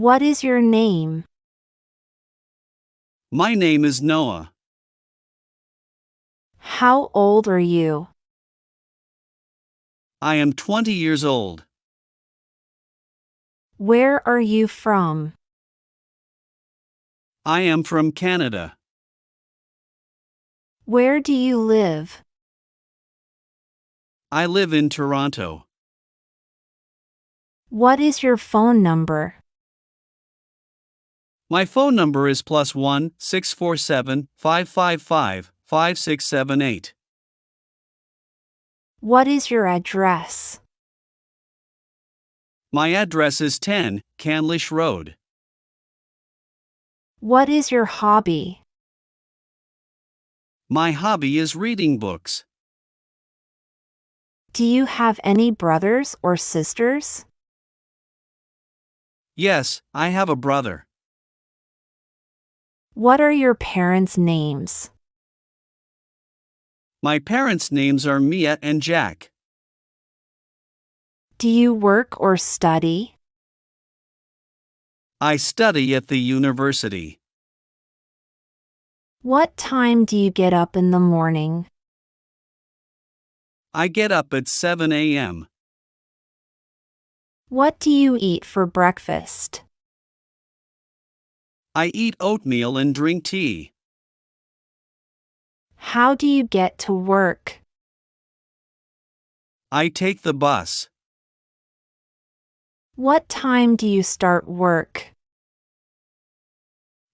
What is your name? My name is Noah. How old are you? I am 20 years old. Where are you from? I am from Canada. Where do you live? I live in Toronto. What is your phone number? My phone number is +1 647 555 5678. What is your address? My address is 10 Canlish Road. What is your hobby? My hobby is reading books. Do you have any brothers or sisters? Yes, I have a brother. What are your parents' names? My parents' names are Mia and Jack. Do you work or study? I study at the university. What time do you get up in the morning? I get up at 7 a.m. What do you eat for breakfast? I eat oatmeal and drink tea. How do you get to work? I take the bus. What time do you start work?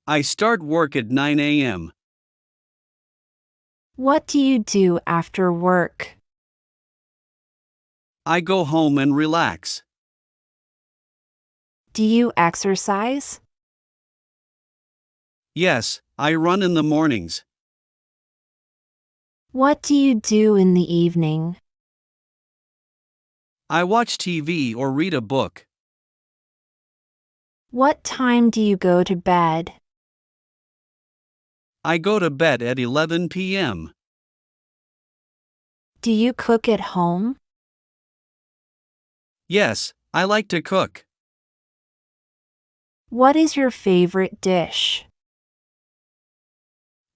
I start work at 9 a.m. What do you do after work? I go home and relax. Do you exercise? Yes, I run in the mornings. What do you do in the evening? I watch TV or read a book. What time do you go to bed? I go to bed at 11 p.m. Do you cook at home? Yes, I like to cook. What is your favorite dish?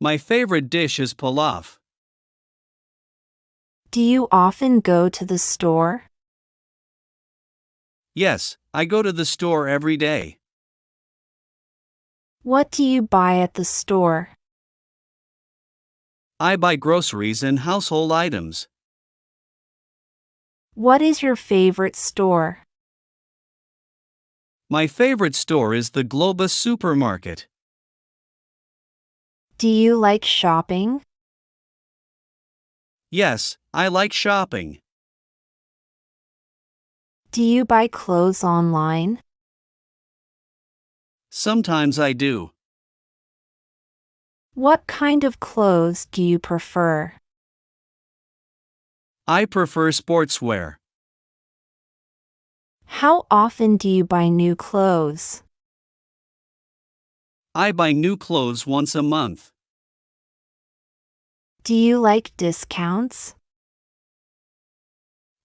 My favorite dish is pilaf. Do you often go to the store? Yes, I go to the store every day. What do you buy at the store? I buy groceries and household items. What is your favorite store? My favorite store is the Globus supermarket. Do you like shopping? Yes, I like shopping. Do you buy clothes online? Sometimes I do. What kind of clothes do you prefer? I prefer sportswear. How often do you buy new clothes? I buy new clothes once a month. Do you like discounts?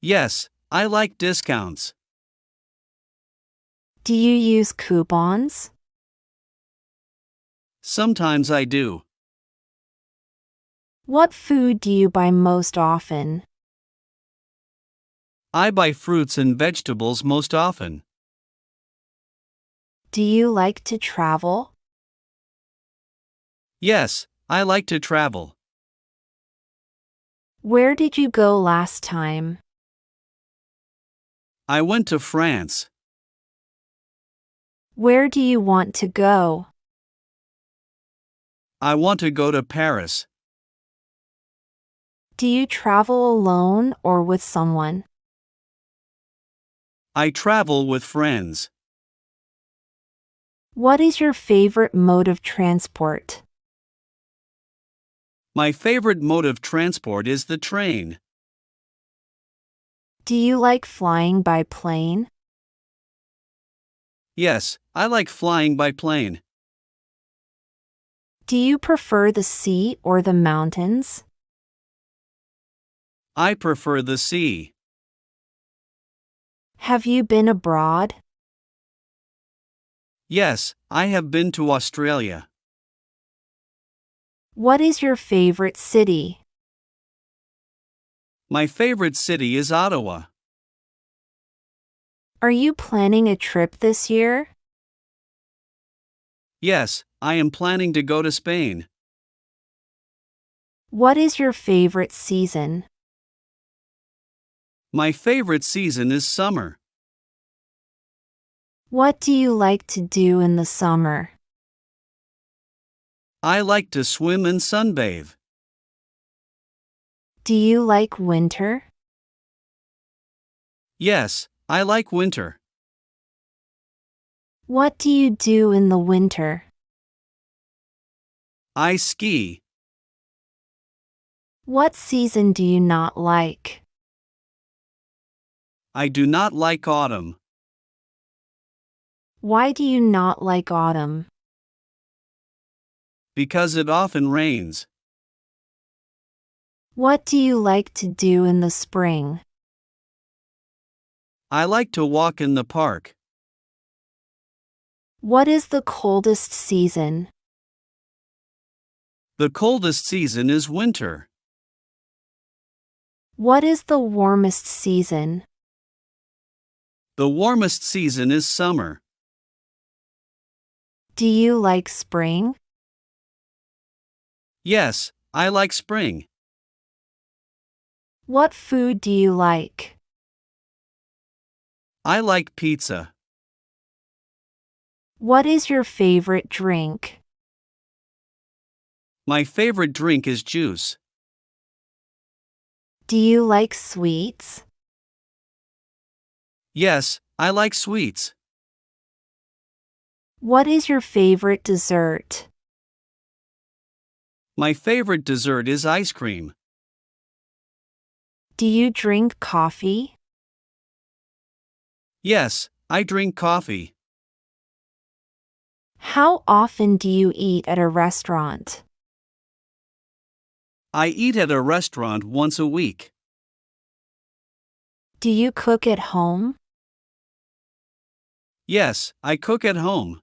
Yes, I like discounts. Do you use coupons? Sometimes I do. What food do you buy most often? I buy fruits and vegetables most often. Do you like to travel? Yes, I like to travel. Where did you go last time? I went to France. Where do you want to go? I want to go to Paris. Do you travel alone or with someone? I travel with friends. What is your favorite mode of transport? My favorite mode of transport is the train. Do you like flying by plane? Yes, I like flying by plane. Do you prefer the sea or the mountains? I prefer the sea. Have you been abroad? Yes, I have been to Australia. What is your favorite city? My favorite city is Ottawa. Are you planning a trip this year? Yes, I am planning to go to Spain. What is your favorite season? My favorite season is summer. What do you like to do in the summer? I like to swim and sunbathe. Do you like winter? Yes, I like winter. What do you do in the winter? I ski. What season do you not like? I do not like autumn. Why do you not like autumn? Because it often rains. What do you like to do in the spring? I like to walk in the park. What is the coldest season? The coldest season is winter. What is the warmest season? The warmest season is summer. Do you like spring? Yes, I like spring. What food do you like? I like pizza. What is your favorite drink? My favorite drink is juice. Do you like sweets? Yes, I like sweets. What is your favorite dessert? My favorite dessert is ice cream. Do you drink coffee? Yes, I drink coffee. How often do you eat at a restaurant? I eat at a restaurant once a week. Do you cook at home? Yes, I cook at home.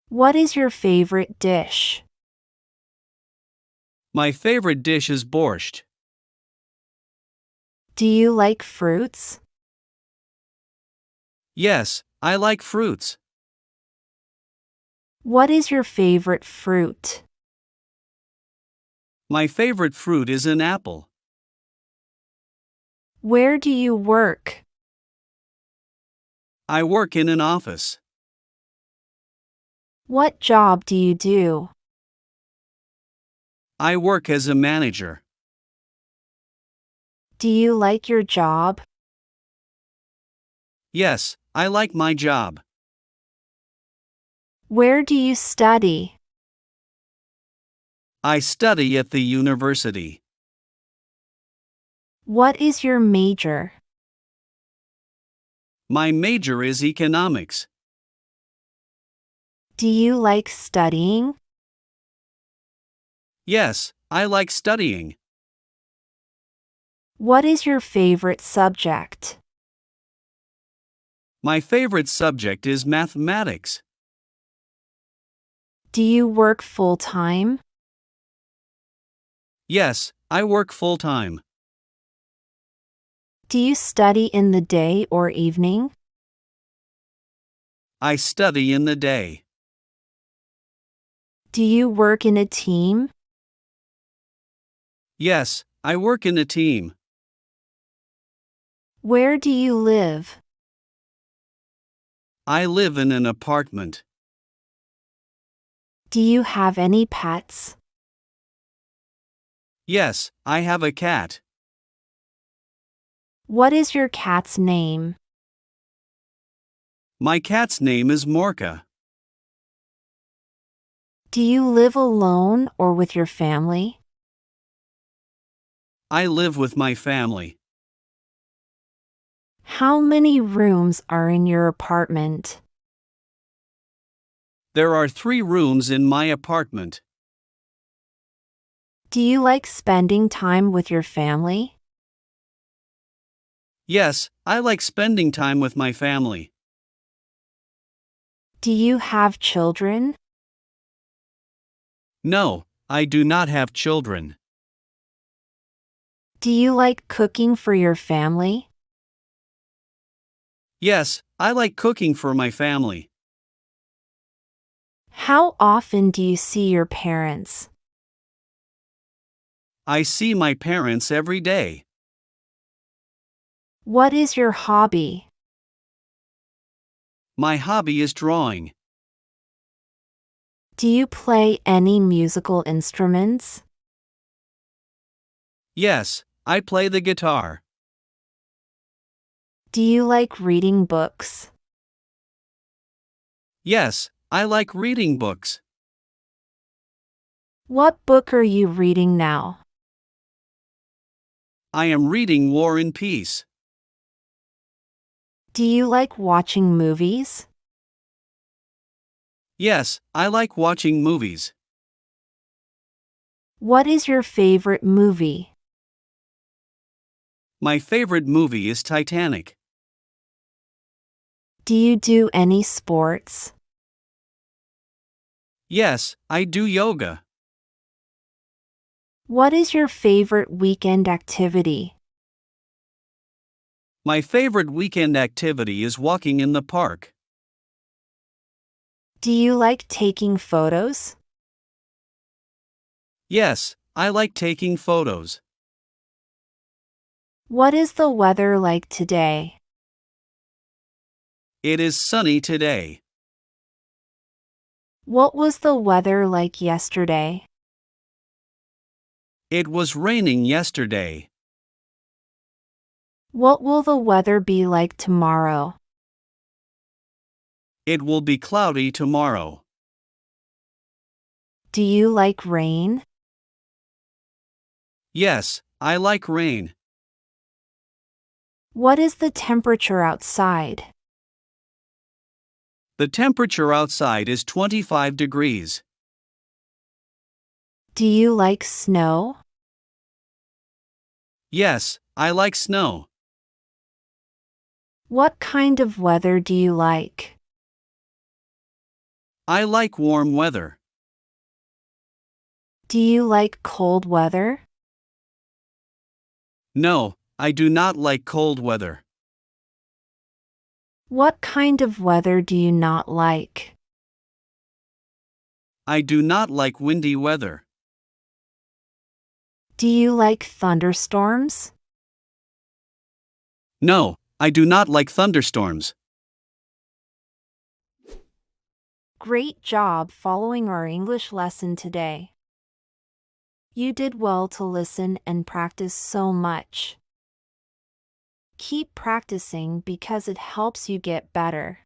What is your favorite dish? My favorite dish is borscht. Do you like fruits? Yes, I like fruits. What is your favorite fruit? My favorite fruit is an apple. Where do you work? I work in an office. What job do you do? I work as a manager. Do you like your job? Yes, I like my job. Where do you study? I study at the university. What is your major? My major is economics. Do you like studying? Yes, I like studying. What is your favorite subject? My favorite subject is mathematics. Do you work full-time? Yes, I work full-time. Do you study in the day or evening? I study in the day. Do you work in a team? Yes, I work in a team. Where do you live? I live in an apartment. Do you have any pets? Yes, I have a cat. What is your cat's name? My cat's name is Morka. Do you live alone or with your family? I live with my family. How many rooms are in your apartment? There are 3 rooms in my apartment. Do you like spending time with your family? Yes, I like spending time with my family. Do you have children? No, I do not have children. Do you like cooking for your family? Yes, I like cooking for my family. How often do you see your parents? I see my parents every day. What is your hobby? My hobby is drawing. Do you play any musical instruments? Yes, I play the guitar. Do you like reading books? Yes, I like reading books. What book are you reading now? I am reading War and Peace. Do you like watching movies? Yes, I like watching movies. What is your favorite movie? My favorite movie is Titanic. Do you do any sports? Yes, I do yoga. What is your favorite weekend activity? My favorite weekend activity is walking in the park. Do you like taking photos? Yes, I like taking photos. What is the weather like today? It is sunny today. What was the weather like yesterday? It was raining yesterday. What will the weather be like tomorrow? It will be cloudy tomorrow. Do you like rain? Yes, I like rain. What is the temperature outside? The temperature outside is 25 degrees. Do you like snow? Yes, I like snow. What kind of weather do you like? I like warm weather. Do you like cold weather? No, I do not like cold weather. What kind of weather do you not like? I do not like windy weather. Do you like thunderstorms? No, I do not like thunderstorms. Great job following our English lesson today. You did well to listen and practice so much. Keep practicing because it helps you get better.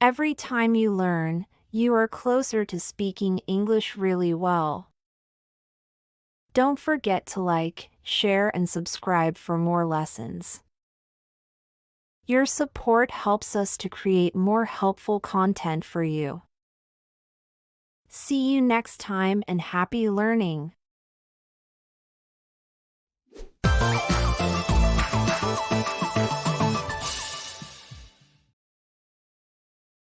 Every time you learn, you are closer to speaking English really well. Don't forget to like, share, and subscribe for more lessons. Your support helps us to create more helpful content for you. See you next time and happy learning!